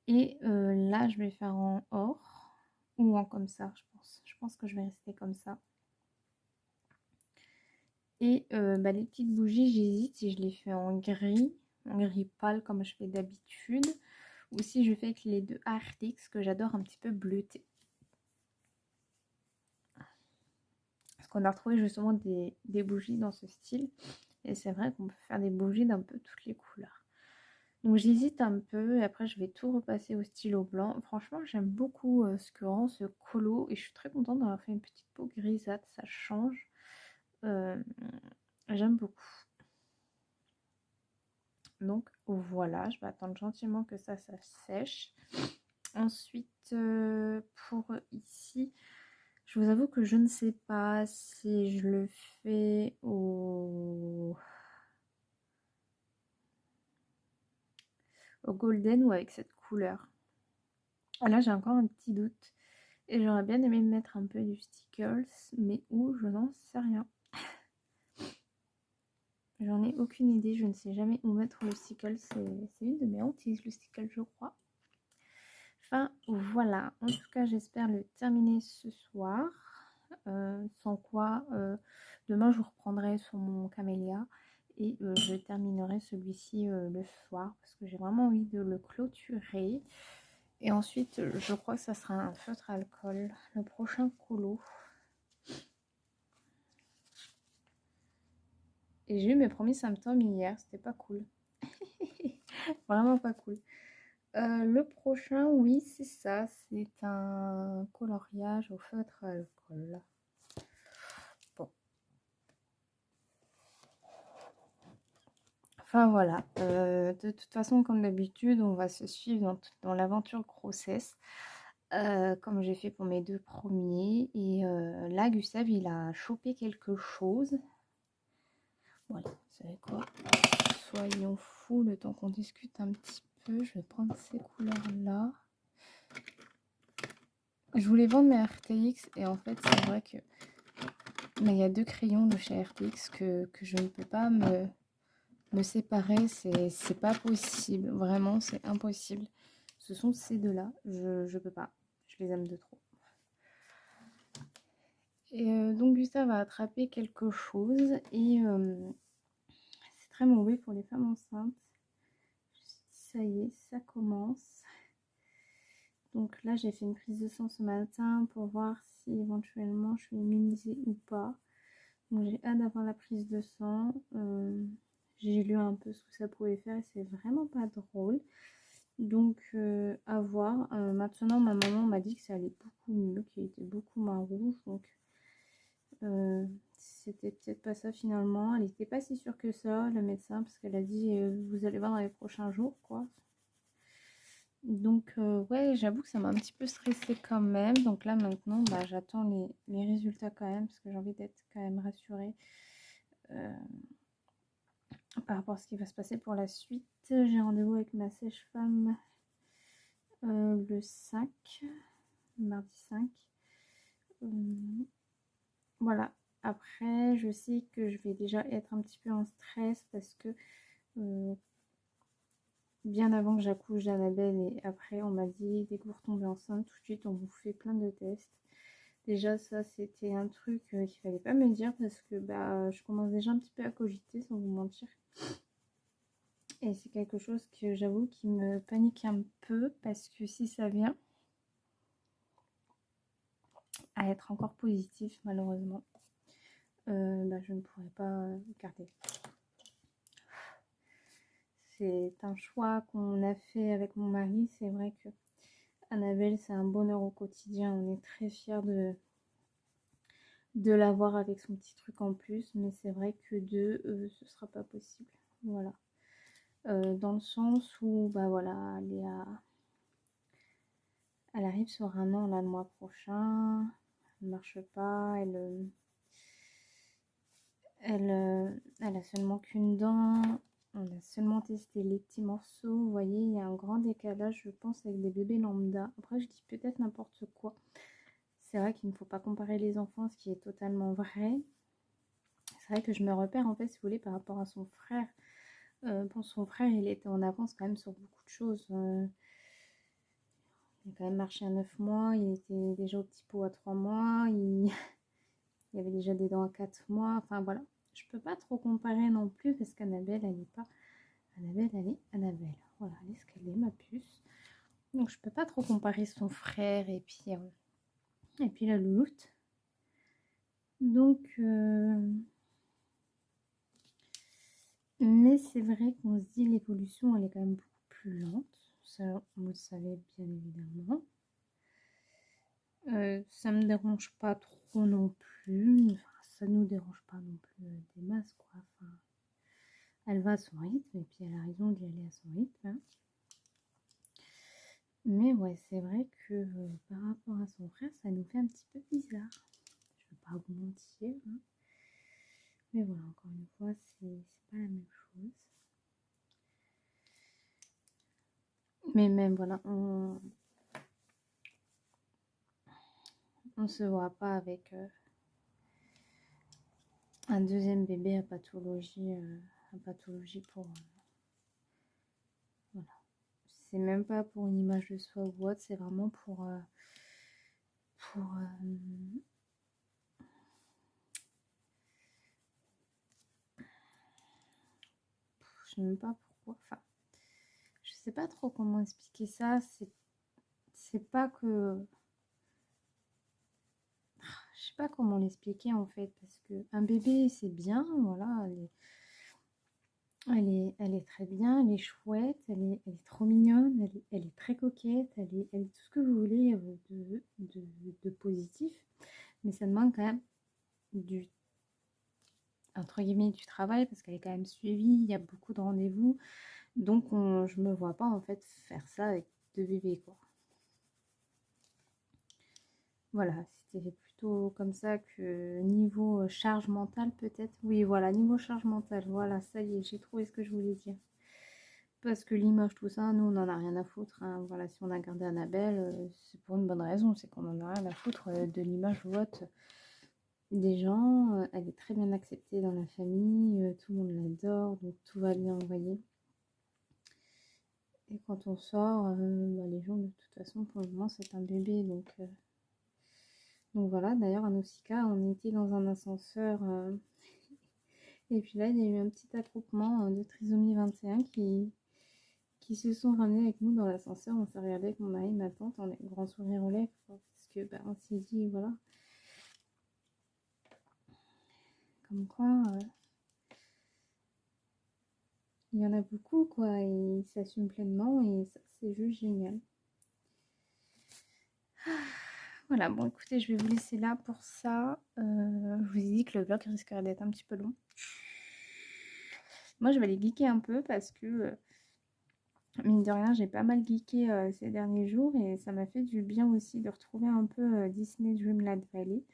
Et là, je vais faire en or ou en comme ça, je pense. Je pense que je vais rester comme ça. Et bah, les petites bougies, j'hésite si je les fais en gris pâle comme je fais d'habitude, ou si je fais avec les deux Artix que j'adore un petit peu bleuté. Parce qu'on a retrouvé justement des bougies dans ce style. Et c'est vrai qu'on peut faire des bougies d'un peu toutes les couleurs. Donc j'hésite un peu et après je vais tout repasser au stylo blanc. Franchement, j'aime beaucoup ce que rend ce colo et je suis très contente d'avoir fait une petite peau grisâtre, ça change. J'aime beaucoup. Donc voilà, je vais attendre gentiment que ça sèche. Ensuite, pour ici, je vous avoue que je ne sais pas si je le fais au golden ou avec cette couleur. Là, j'ai encore un petit doute. Et j'aurais bien aimé mettre un peu du stickles, mais où, je n'en sais rien. J'en ai aucune idée, je ne sais jamais où mettre le stickle. C'est une de mes hantises, le stickle, je crois. Enfin, voilà. En tout cas, j'espère le terminer ce soir. Sans quoi, demain, je reprendrai sur mon camélia. Et je terminerai celui-ci le soir. Parce que j'ai vraiment envie de le clôturer. Et ensuite, je crois que ça sera un feutre alcool. Le prochain colo. Et j'ai eu mes premiers symptômes hier, c'était pas cool. Vraiment pas cool. Le prochain, oui, c'est ça. C'est un coloriage au feutre alcool. Bon. Enfin voilà. De toute façon, comme d'habitude, on va se suivre dans l'aventure grossesse. Comme j'ai fait pour mes deux premiers. Et là, Gustave, il a chopé quelque chose. Voilà, vous savez quoi? Soyons fous le temps qu'on discute un petit peu. Je vais prendre ces couleurs-là. Je voulais vendre mes RTX et en fait, c'est vrai que il y a deux crayons de chez RTX que je ne peux pas me séparer. C'est pas possible. Vraiment, c'est impossible. ce sont ces deux-là. Je peux pas. Je les aime de trop. Et donc Gustave a attrapé quelque chose et c'est très mauvais pour les femmes enceintes. Ça y est, ça commence. Donc là, j'ai fait une prise de sang ce matin pour voir si éventuellement je suis immunisée ou pas. Donc j'ai hâte d'avoir la prise de sang. J'ai lu un peu ce que ça pouvait faire et c'est vraiment pas drôle. Donc à voir. Maintenant, ma maman m'a dit que ça allait beaucoup mieux, qu'il était beaucoup moins rouge. Donc c'était peut-être pas ça finalement. Elle n'était pas si sûre que ça, le médecin, parce qu'elle a dit vous allez voir dans les prochains jours, quoi. Donc ouais, j'avoue que ça m'a un petit peu stressée quand même. Donc là maintenant, bah, j'attends les résultats quand même, parce que j'ai envie d'être quand même rassurée par rapport à ce qui va se passer pour la suite. J'ai rendez-vous avec ma sage-femme le 5, mardi 5. Voilà. Après, je sais que je vais déjà être un petit peu en stress parce que bien avant que j'accouche d'Annabelle et après, on m'a dit dès que vous retombez enceinte, tout de suite, on vous fait plein de tests. Déjà, ça, c'était un truc qu'il fallait pas me dire parce que bah, je commence déjà un petit peu à cogiter, sans vous mentir. Et c'est quelque chose que j'avoue qui me panique un peu parce que si ça vient à être encore positif, malheureusement, bah, je ne pourrai pas garder. C'est un choix qu'on a fait avec mon mari. C'est vrai que Annabelle, c'est un bonheur au quotidien. On est très fiers de l'avoir avec son petit truc en plus. Mais c'est vrai que ce sera pas possible. Voilà. Dans le sens où, bah voilà, elle arrive sur 1 an là, le mois prochain. Elle ne marche pas. Elle a seulement qu'une dent. On a seulement testé les petits morceaux. Vous voyez, il y a un grand décalage, je pense, avec des bébés lambda. Après, je dis peut-être n'importe quoi. C'est vrai qu'il ne faut pas comparer les enfants, ce qui est totalement vrai. C'est vrai que je me repère, en fait, si vous voulez, par rapport à son frère. Pour son frère, il était en avance quand même sur beaucoup de choses. Il a quand même marché à 9 mois. Il était déjà au petit pot à 3 mois. Il y avait déjà des dents à 4 mois. Enfin, voilà. Je peux pas trop comparer non plus parce qu'Annabelle, elle n'est pas... Annabelle, elle est Annabelle. Voilà, elle est ce qu'elle est, ma puce. Donc, je peux pas trop comparer son frère et puis la louloute. Donc, mais c'est vrai qu'on se dit l'évolution, elle est quand même beaucoup plus lente. Ça, vous le savez bien évidemment. Ça me dérange pas trop non plus. Enfin, ça nous dérange pas non plus des masses, quoi. Enfin, elle va à son rythme et puis elle a raison d'y aller à son rythme. Hein. Mais ouais, c'est vrai que par rapport à son frère, ça nous fait un petit peu bizarre. Je vais pas vous mentir. Hein. Mais voilà, encore une fois, c'est pas la même chose. Mais même, voilà, on se voit pas avec un deuxième bébé à pathologie pour... voilà. C'est même pas pour une image de soi ou autre, c'est vraiment pour je sais même pas pourquoi. Enfin, je sais pas trop comment expliquer ça. C'est pas que... Je sais pas comment l'expliquer en fait. Parce que un bébé, c'est bien. Voilà. Elle est très bien. Elle est chouette. Elle est trop mignonne. Elle est très coquette. Elle est tout ce que vous voulez de positif. Mais ça demande quand même du entre guillemets du travail parce qu'elle est quand même suivie, il y a beaucoup de rendez-vous, donc je me vois pas en fait faire ça avec 2 bébés quoi. Voilà, c'était plutôt comme ça que niveau charge mentale peut-être. Oui voilà, niveau charge mentale, voilà, ça y est, j'ai trouvé ce que je voulais dire. Parce que l'image, tout ça, nous on en a rien à foutre. Hein. Voilà, si on a gardé Annabelle, c'est pour une bonne raison, c'est qu'on en a rien à foutre de l'image ou autre des gens, elle est très bien acceptée dans la famille, tout le monde l'adore, donc tout va bien, vous voyez. Et quand on sort, les gens de toute façon pour le moment c'est un bébé donc voilà. D'ailleurs à Nausicaa on était dans un ascenseur et puis là il y a eu un petit attroupement de trisomie 21 qui se sont ramenés avec nous dans l'ascenseur. On s'est regardé avec mon mari et ma tante, on a eu grand sourire aux lèvres parce que on s'est dit voilà, comme quoi il y en a beaucoup quoi, et ils s'assument pleinement et ça c'est juste génial. Voilà, bon écoutez, je vais vous laisser là pour ça. Je vous ai dit que le vlog risquerait d'être un petit peu long. Moi je vais aller geeker un peu parce que mine de rien j'ai pas mal geeké ces derniers jours et ça m'a fait du bien aussi de retrouver un peu Disney Dreamlight Valley.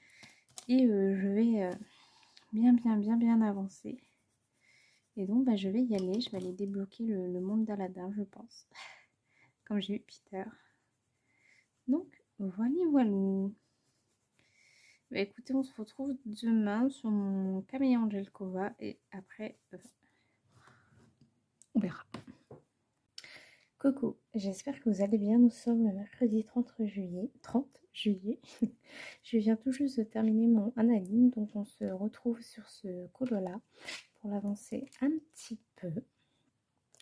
Et je vais bien avancer. Et donc je vais y aller, je vais aller débloquer le monde d'Aladin je pense. Comme j'ai eu Peter. Donc voilà. Bah, écoutez, on se retrouve demain sur mon Camélia Angelkova et après, on verra. Coucou, j'espère que vous allez bien. Nous sommes le mercredi 30 juillet. Je viens tout juste de terminer mon Analine, donc on se retrouve sur ce colo-là pour l'avancer un petit peu.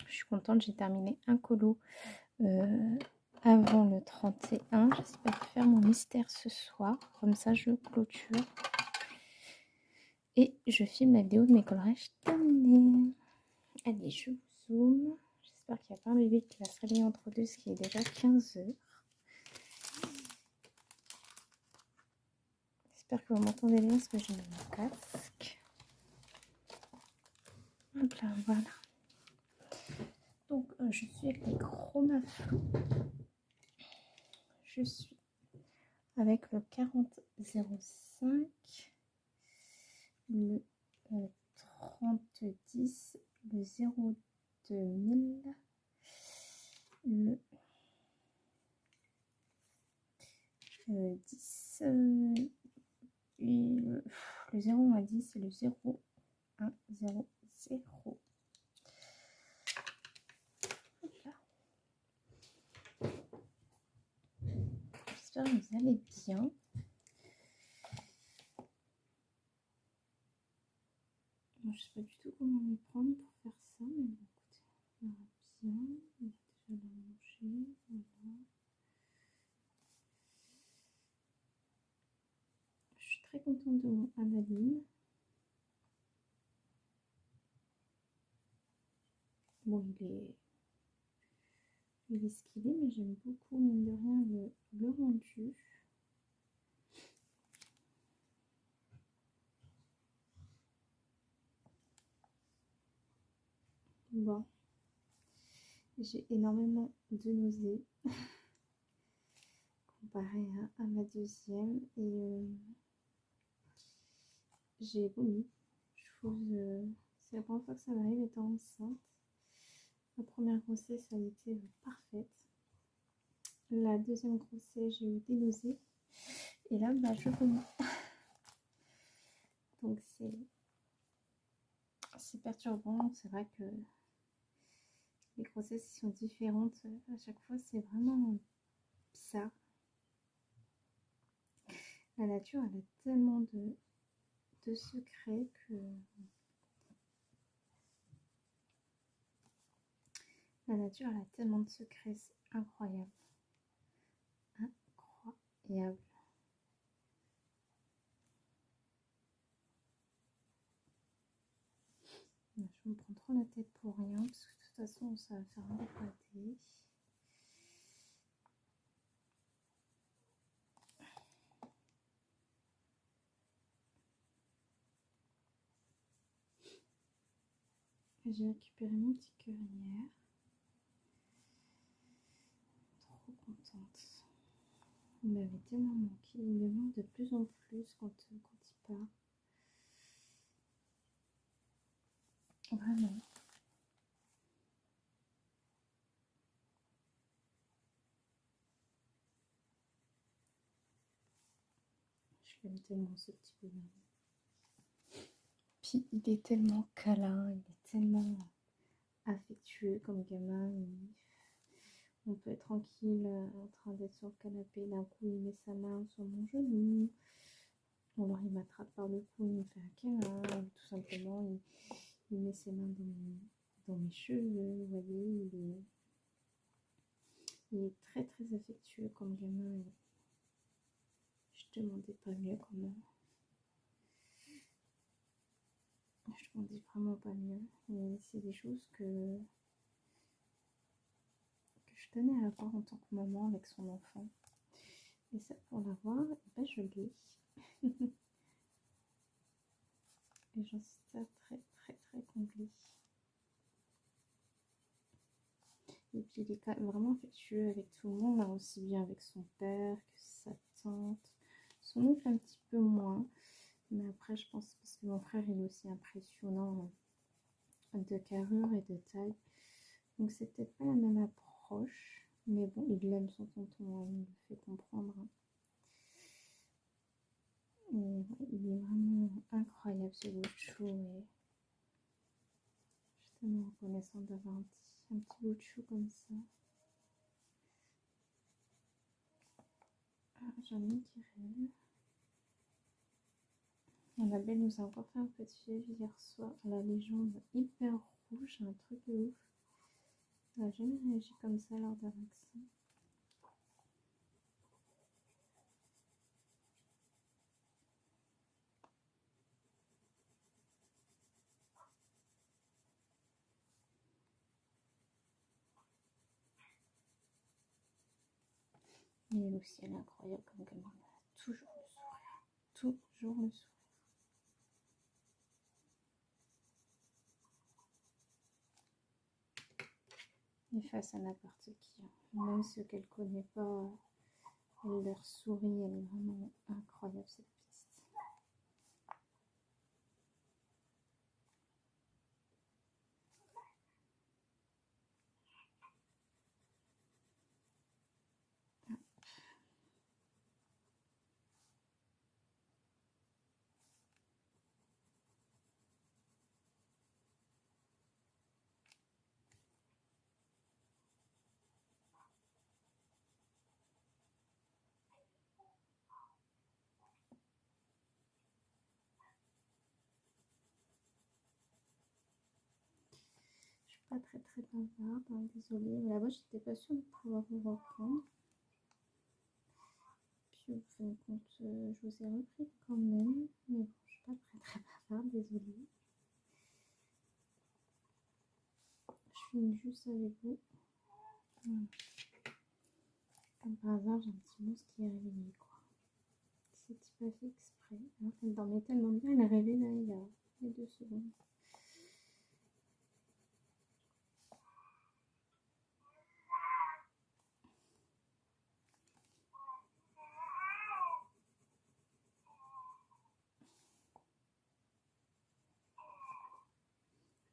Je suis contente, j'ai terminé un colo avant le 31. J'espère faire mon mystère ce soir, comme ça je clôture. Et je filme la vidéo de mes coloriages terminés. Allez, je vous zoome. J'espère qu'il n'y a pas un bébé qui va se réveiller entre deux, ce qui est déjà 15 h. J'espère que vous m'entendez bien parce que j'ai mis mon casque. Hop là, voilà. Donc, je suis avec les chromaflous. Je suis avec le 4005, le 3010, le 02000, le 10, le 0 à 10 et le 0 1 0 0. J'espère que vous allez bien. Moi, je sais pas du tout comment m'y prendre pour faire ça, mais bon, écoutez, on verra bien. Il y a déjà la manger, voilà. Je suis très contente de mon Analine. Bon, il est ce qu'il est, mais j'aime beaucoup, mine de rien, le rendu. Bon, j'ai énormément de nausées comparé à ma deuxième et j'ai vomi. Je trouve c'est la première fois que ça m'arrive étant enceinte. Ma première grossesse a été parfaite. La deuxième grossesse, j'ai eu des nausées. Et là, je vomis. Donc c'est perturbant. C'est vrai que les grossesses sont différentes. À chaque fois, c'est vraiment bizarre. La nature, elle a tellement de secrets que... La nature, elle a tellement de secrets, c'est incroyable. Incroyable. Je me prends trop la tête pour rien, parce que de toute façon, ça va faire un décolleté. J'ai récupéré mon petit cœur hier. Trop contente. Il m'avait tellement manqué. Il me manque de plus en plus quand il part. Vraiment. Je l'aime tellement ce petit bonhomme. Puis il est tellement câlin, il est tellement affectueux comme gamin. On peut être tranquille en train d'être sur le canapé. D'un coup, il met sa main sur mon genou. Ou alors il m'attrape par le cou, il me fait un câlin. Ou tout simplement, il met ses mains dans mes cheveux. Vous voyez, il est très très affectueux comme gamin. Je demandais pas mieux quand même. Je demandais vraiment pas mieux. Et c'est des choses que je tenais à avoir en tant que maman avec son enfant. Et ça, pour l'avoir, ben, je l'ai. Et j'en suis très très très complice. Et puis il est quand même vraiment affectueux avec tout le monde, hein, aussi bien avec son père que sa tante. Son oncle un petit peu moins. Mais après, je pense parce que mon frère il est aussi impressionnant de carrure et de taille. Donc c'est peut-être pas la même approche. Mais bon, il aime son tonton, hein, il me fait comprendre. Hein. Et il est vraiment incroyable ce bout de chou. Et je suis tellement reconnaissante d'avoir un petit bout de chou comme ça. Ah, j'en ai une qui rêve. Annabelle nous a encore fait un peu de fièvre hier soir. Elle a les jambes hyper rouges, un truc de ouf. Elle n'a jamais réagi comme ça lors d'un vaccin. Et elle aussi, elle est incroyable comme gamine. Elle a toujours le sourire. Toujours le sourire. Et face à n'importe qui, même ceux qu'elle ne connaît pas, elle leur sourit. Elle est vraiment incroyable cette petite. Je suis pas très très bavarde, hein, désolée. Mais là-bas, j'étais pas sûre de pouvoir vous reprendre. Puis au fin de compte, je vous ai repris quand même. Mais bon, je suis pas très très bavarde, désolée. Je finis juste avec vous. Voilà. Comme par hasard, j'ai un petit monstre qui est réveillé, quoi. C'était pas fait exprès. Alors qu'elle dormait tellement bien, elle est réveillée là, il y a 2 secondes.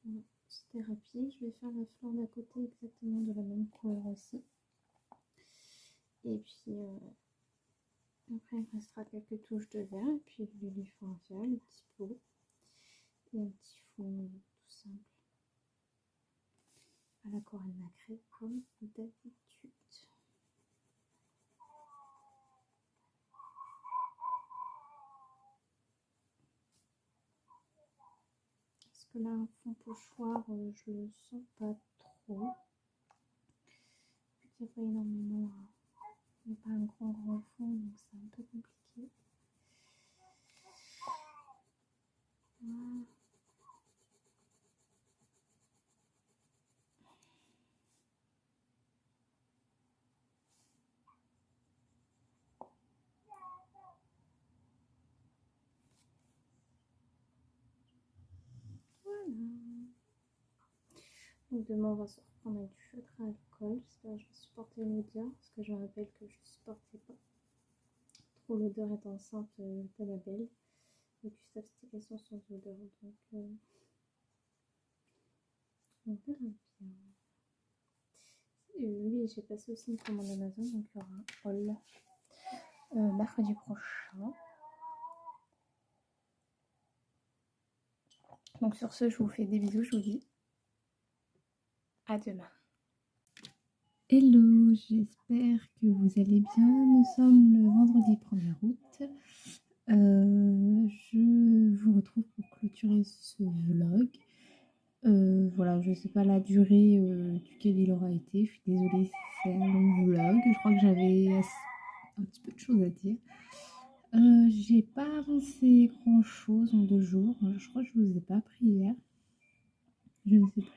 Voilà, c'était rapide. Je vais faire la fleur d'à côté exactement de la même couleur aussi. Et puis après, il restera quelques touches de vert. Et puis le lui fera faire le petit pot. Et un petit fond tout simple. À la Corail nacrée comme d'habitude. Parce que là, un fond pochoir, je le sens pas trop. Il n'y a pas énormément, il n'y a pas un grand fond, donc c'est un peu compliqué. Voilà. Donc demain, on va se reprendre avec du feutre à alcool. J'espère que je vais supporter l'odeur, parce que je rappelle que je ne supportais pas trop l'odeur étant enceinte d'Annabelle. Et Gustave, c'était question sans odeur, donc on verra bien. Oui, j'ai passé aussi une commande Amazon, donc il y aura un haul mercredi prochain. Donc sur ce, je vous fais des bisous, je vous dis à demain. Hello, j'espère que vous allez bien. Nous sommes le vendredi 1er août. Je vous retrouve pour clôturer ce vlog. Voilà, je ne sais pas la durée duquel il aura été. Je suis désolée si c'est un long vlog. Je crois que j'avais un petit peu de choses à dire. J'ai pas avancé grand chose en 2 jours. Je crois que je vous ai pas pris hier. Je ne sais plus.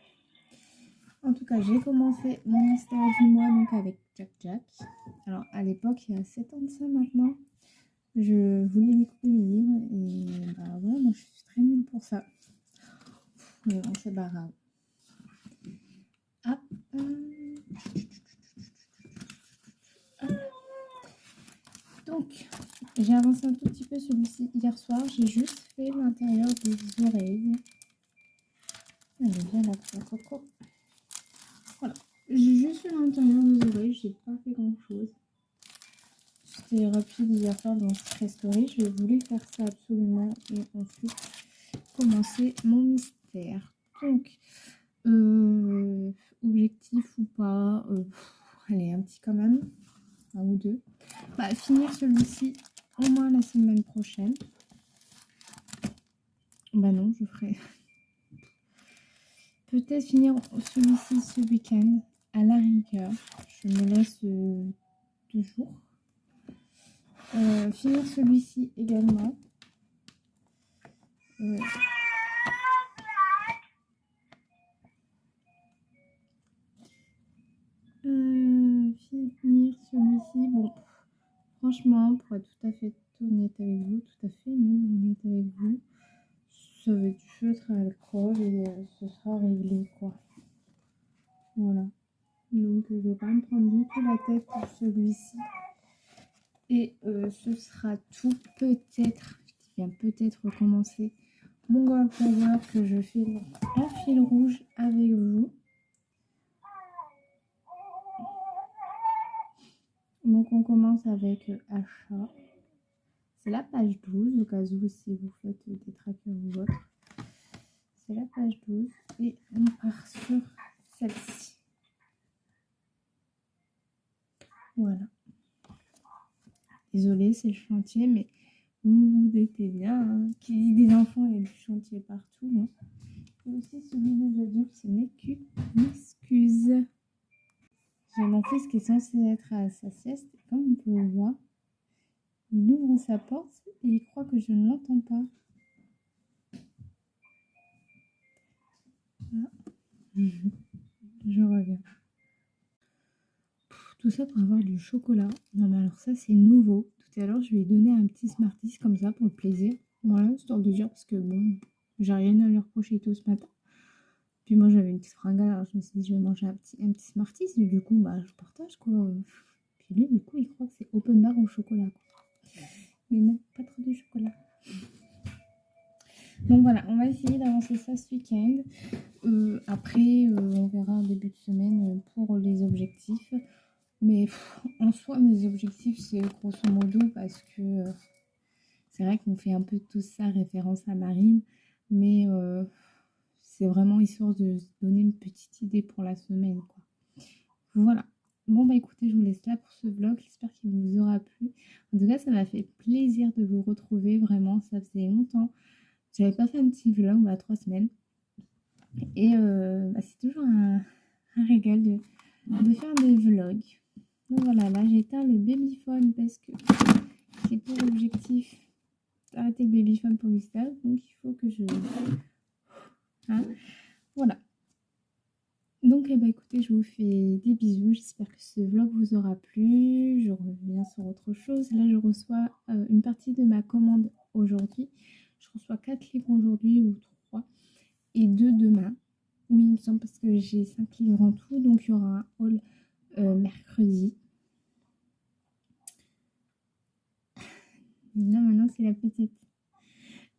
En tout cas, j'ai commencé mon mystère du mois donc avec Jack Jack. Alors à l'époque, il y a 7 ans de ça maintenant, je voulais découper mes livres et bah ouais, moi je suis très nulle pour ça. Mais bon, c'est pas grave. Hop. Donc, j'ai avancé un tout petit peu celui-ci hier soir. J'ai juste fait l'intérieur des oreilles. Allez, viens là, coco. Voilà. J'ai juste fait l'intérieur des oreilles. J'ai pas fait grand chose. C'était rapide hier soir dans Secret Story. Je voulais faire ça absolument et ensuite commencer mon mystère. Donc, objectif ou pas, allez, un petit quand même, un ou deux. Bah, finir celui-ci au moins la semaine prochaine. Bah non, je ferai. Peut-être finir celui-ci ce week-end, à la rigueur. Je me laisse 2 jours. Finir celui-ci également. Finir celui-ci, bon, franchement, pour être tout à fait honnête avec vous, tout à fait même honnête avec vous, ça va être du feutre à alcool et ce sera réglé, quoi. Voilà. Donc, je vais pas me prendre du tout la tête pour celui-ci. Et ce sera tout. Peut-être, je dis bien peut-être, recommencer mon Girl Power que je fais en fil rouge avec vous. Donc, on commence avec achat. C'est la page 12, au cas où si vous faites des trackers ou autre. C'est la page 12 et on part sur celle-ci. Voilà. Désolée, c'est le chantier, mais vous vous doutez bien hein, qu'il y a des enfants et du chantier partout. Hein. Et aussi celui des adultes, ce n'est qu'une excuse. J'ai mon fils qui est censé être à sa sieste et comme vous pouvez le voir, il ouvre sa porte et il croit que je ne l'entends pas. Voilà. Je reviens. Tout ça pour avoir du chocolat. Non mais alors ça c'est nouveau. Tout à l'heure je lui ai donné un petit Smarties comme ça pour le plaisir. Voilà, histoire de dire parce que bon, j'ai rien à lui reprocher tout ce matin. Puis moi j'avais une petite fringale, alors je me suis dit je vais manger un petit Smarties. Et du coup bah je partage quoi. Puis lui du coup il croit que c'est open bar au chocolat quoi. Mais non, pas trop de chocolat. Donc voilà, on va essayer d'avancer ça ce week-end. Après, on verra en début de semaine pour les objectifs. Mais en soi, mes objectifs, c'est grosso modo parce que c'est vrai qu'on fait un peu tout ça référence à Marine. Mais c'est vraiment histoire de se donner une petite idée pour la semaine, quoi. Voilà. Bon, bah écoutez, je vous laisse là pour ce vlog. J'espère qu'il vous aura plu. En tout cas, ça m'a fait plaisir de vous retrouver. Vraiment, ça faisait longtemps. J'avais pas fait un petit vlog, 3 semaines. Et c'est toujours un régal de faire des vlogs. Donc voilà, là j'éteins le babyphone parce que c'est pour objectif d'arrêter le babyphone pour Gustave. Donc il faut que je... Hein, voilà. Donc écoutez, je vous fais des bisous. J'espère que ce vlog vous aura plu. Je reviens sur autre chose. Là je reçois une partie de ma commande aujourd'hui. Je reçois 4 livres aujourd'hui ou 3 et 2 demain. Oui, il me semble parce que j'ai 5 livres en tout. Donc il y aura un haul mercredi. Là maintenant c'est la petite.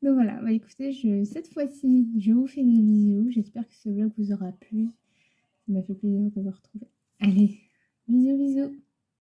Donc voilà, écoutez, cette fois-ci je vous fais des bisous. J'espère que ce vlog vous aura plu. Ça m'a fait plaisir de vous retrouver. Allez, bisous bisous.